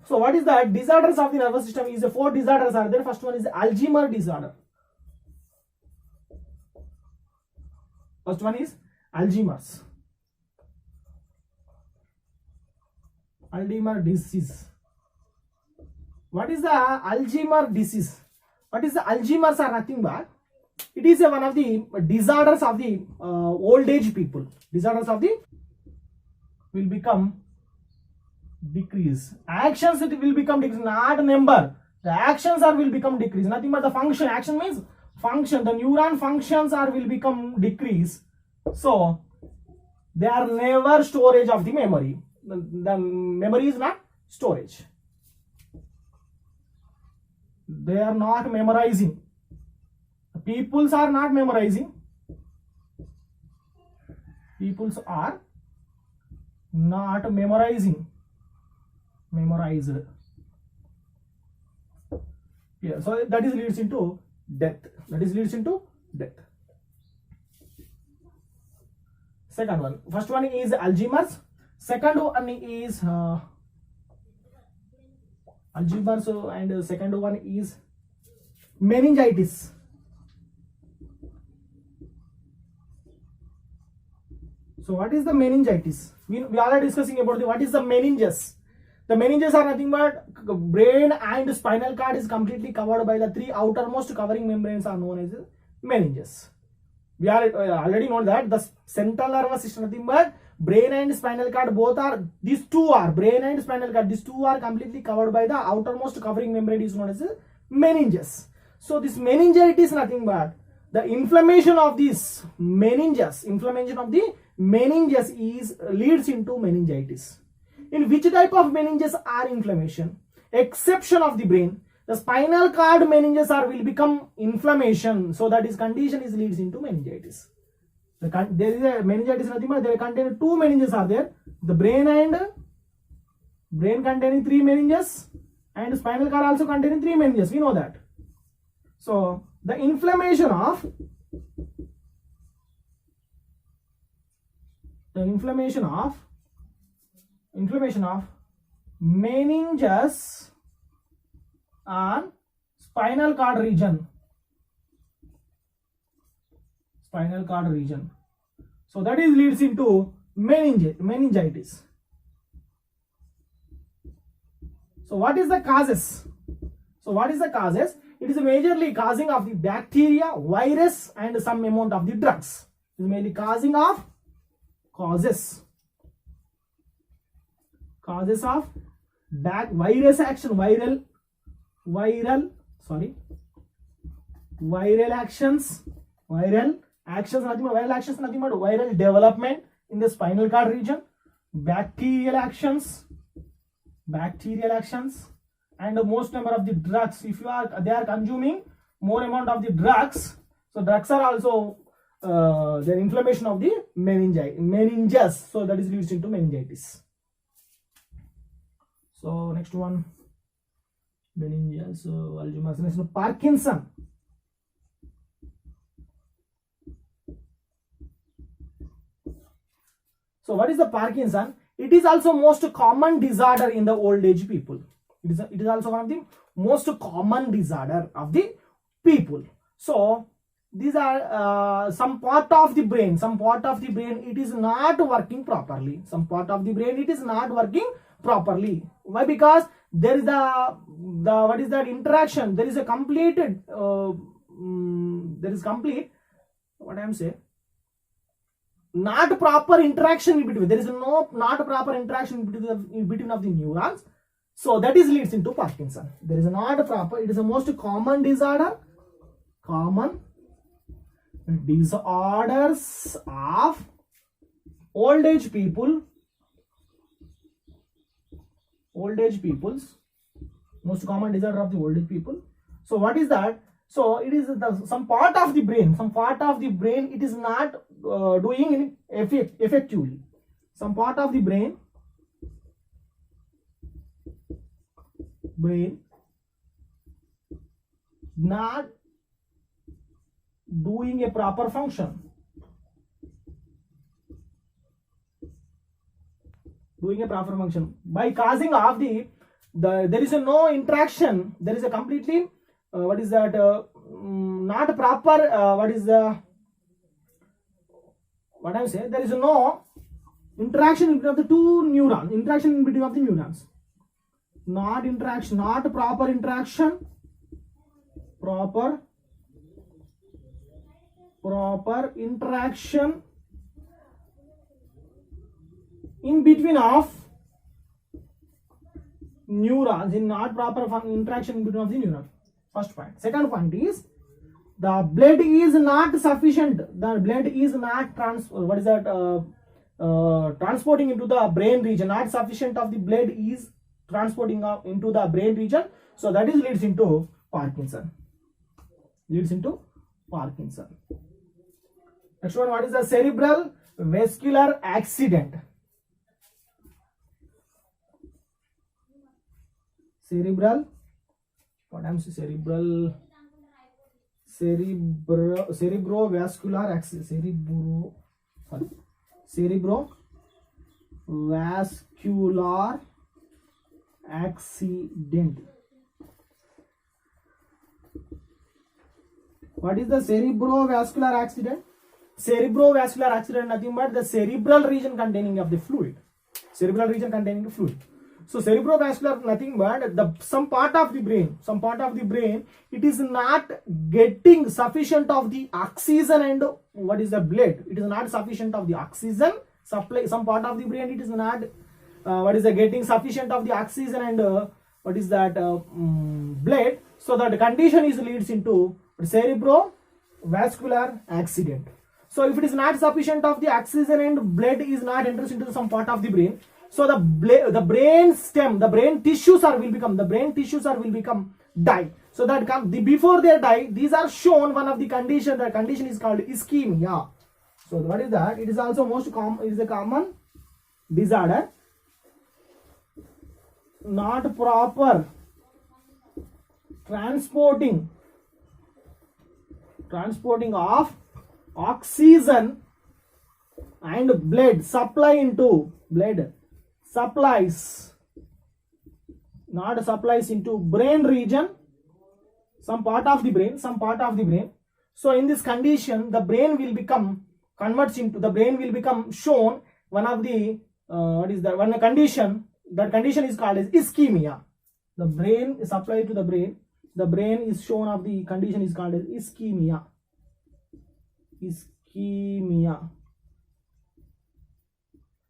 So what is that? Disorders of the nervous system is 4 disorders are there. First one is Alzheimer disorder. First one is Alzheimer's. Alzheimer disease. What is the Alzheimer disease? What is the Alzheimer's are nothing but it is one of the disorders of the old age people. Disorders of the will become decrease. Actions it will become decrease, not number. The actions are will become decrease. Nothing but the function. Action means function. The neuron functions are will become decrease. So they are never storage of the memory. The memory is not storage. They are not memorizing. Peoples are not memorizing. Peoples are not memorizing. Memorized. Yeah, so that is leads into death. That is leads into death. Second one. First one is Alzheimer's. Second one is Alzheimer's, and second one is meningitis. So what is the meningitis? We are discussing about what is the meninges. The meninges are nothing but brain and spinal cord is completely covered by the 3 outermost covering membranes are known as meninges. We are already know that the central nervous system nothing but brain and spinal cord both are, these two are brain and spinal cord, these two are completely covered by the outermost covering membrane is known as meninges. So this meningitis is nothing but the inflammation of this meninges. Inflammation of the meninges is leads into meningitis. In which type of meninges are inflammation? Exception of the brain. The spinal cord meninges are will become inflammation. So that is condition is leads into meningitis. There is a meningitis nothing but there contain 2 meninges are there. The brain and brain containing 3 meninges and spinal cord also containing 3 meninges. We know that. So the inflammation of meninges and spinal cord region. So that is leads into meningitis. So what is the causes? It is majorly causing of the bacteria, virus and some amount of the drugs. It is mainly causing of causes of virus action, viral actions, nothing but viral development in the spinal cord region, bacterial actions, and the most number of the drugs. If they are consuming more amount of the drugs, so drugs are also the inflammation of the meninges. So that is leads into meningitis. So next one, meninges, Alzheimer's. Next one, Parkinson. So what is the Parkinson? It is also most common disorder in the old age people. It is also one of the most common disorder of the people. So these are some part of the brain it is not working properly. Why? Because there is the what is that interaction? There is a completed what I am saying, not proper interaction in between. There is not proper interaction in between of the neurons. So that is leads into Parkinson. There is not proper. It is the most common disorder. Common disorders of old age people. Most common disorder of the old age people. So what is that? So it is some part of the brain. It is not doing effectively. Some part of the brain not doing a proper function. By causing of the there is a no interaction, there is a completely what is that not proper what is the what I'm saying, there is no interaction in between of the two neurons, interaction in between of the neurons, not interaction, not proper interaction, proper interaction in between of neurons, in not proper interaction in between of the neurons. First point. Second point is the blood is not sufficient, the blood is not transporting into the brain region, not sufficient of the blood is transporting into the brain region, so that is leads into Parkinson. Next one, what is the cerebral vascular accident? Cerebrovascular accident. What is the cerebrovascular accident? Cerebrovascular accident nothing but the cerebral region containing of the fluid. So cerebrovascular nothing but some part of the brain, it is not getting sufficient of the oxygen and what is the blood. It is not sufficient of the oxygen supply. Some part of the brain it is not getting sufficient of the oxygen and blood. So that condition is leads into cerebrovascular accident. So if it is not sufficient of the oxygen and blood is not enters into some part of the brain, so the brain stem, the brain tissues will become die. So that before they die, these are shown one of the condition. The condition is called ischemia. So what is that? It is also most common. It is a common disorder. Not proper transporting of oxygen and blood supply into supplies into brain region, some part of the brain. So in this condition, the brain will become shown one of the one condition. That condition is called as ischemia. The brain is supplied to the brain. The brain is shown of the condition is called as ischemia.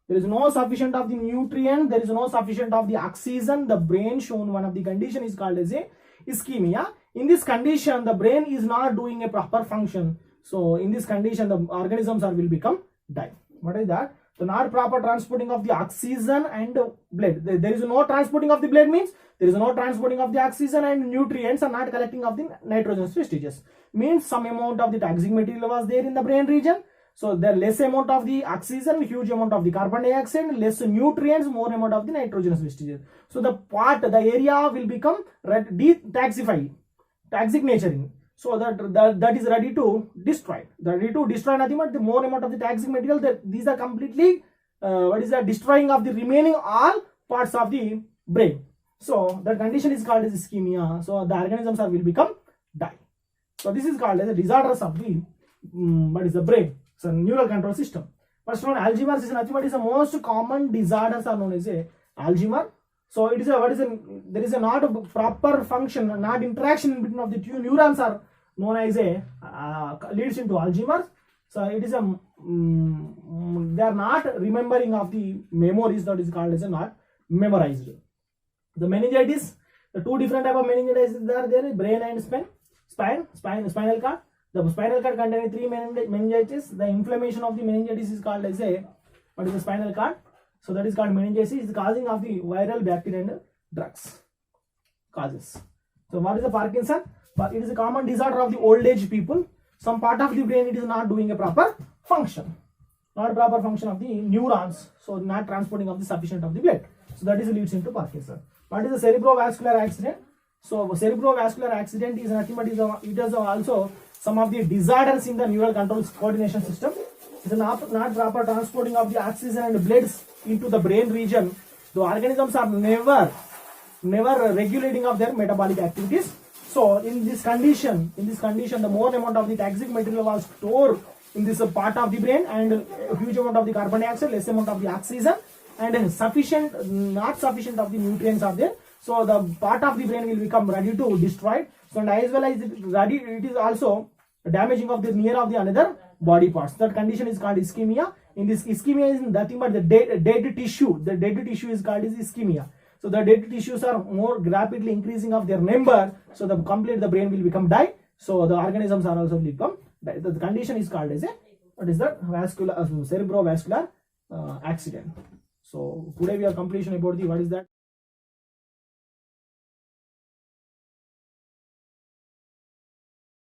There is no sufficient of the nutrient, there is no sufficient of the oxygen. The brain shown one of the condition is called as a ischemia. In this condition, the brain is not doing a proper function. So in this condition, the organisms will become die. What is that? So not proper transporting of the oxygen and blood. There is no transporting of the blood means there is no transporting of the oxygen and nutrients are not collecting of the nitrogen vestiges. Means some amount of the toxic material was there in the brain region. So the less amount of the oxygen, huge amount of the carbon dioxide, less nutrients, more amount of the nitrogen vestiges. So the area will become detoxify, toxic naturing. So that is ready to destroy. Nothing but the more amount of the toxic material. These are completely destroying of the remaining all parts of the brain. So the condition is called as ischemia. So the organisms will become die. So this is called as a disorders of the the brain. So neural control system. First one, Alzheimer's is nothing but is the most common disorders are known as a Alzheimer. So it is there is a not a proper function, not interaction between of the two neurons are known as a leads into Alzheimer's. So it is they are not remembering of the memories, that is called as a not memorized. The meningitis, the two different type of meningitis are there, brain and spinal cord. The spinal cord contains three meningitis. The inflammation of the meningitis is called as a spinal cord. So that is called meningitis. Is causing of the viral, bacteria and drugs causes. So what is the Parkinson? It is a common disorder of the old age people. Some part of the brain it is not doing a proper function. Not a proper function of the neurons. So not transporting of the sufficient of the blood. So that is leads into Parkinson. What is the cerebrovascular accident? So cerebrovascular accident is nothing but it is also some of the disorders in the neural control coordination system. It is not proper transporting of the oxygen and blood into the brain region. The organisms are never never regulating of their metabolic activities. So in this condition, the more amount of the toxic material was stored in this part of the brain, and a huge amount of the carbon dioxide, less amount of the oxygen, and not sufficient of the nutrients are there. So the part of the brain will become ready to destroy. So and as well as it is also damaging of the near of the another body parts. That condition is called ischemia. In this, ischemia is nothing but the dead tissue. The dead tissue is called as ischemia. So the dead tissues are more rapidly increasing of their number. So the brain will become die. So the organisms are also become die. The condition is called as vascular cerebrovascular accident. So today we are completion about the what is that.